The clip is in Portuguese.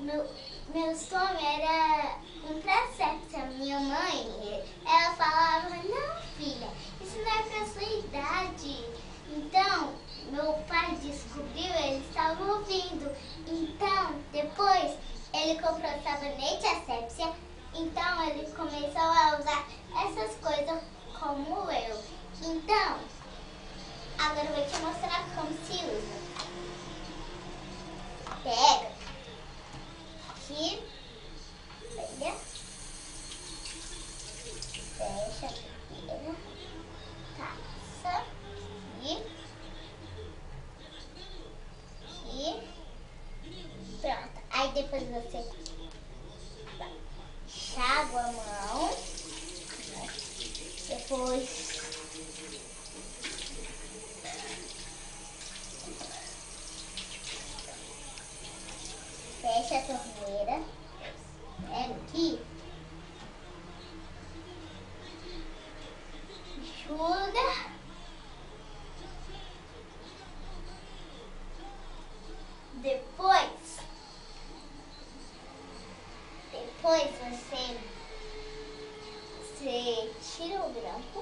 meu sonho era comprar sepsia. Minha mãe, ela falava, não filha, isso não é pra sua idade. Então, meu pai descobriu, ele estava ouvindo. Então, depois, ele comprou sabonete asepsia. Então, ele começou a usar essas coisas como eu. Então, agora eu vou te mostrar como se usa. Pega aqui, pega, fecha aqui, passa aqui, aqui, pronto. Aí depois você enxágua a mão, depois fecha a torneira, pega aqui, enxuga, depois você tira o grampo.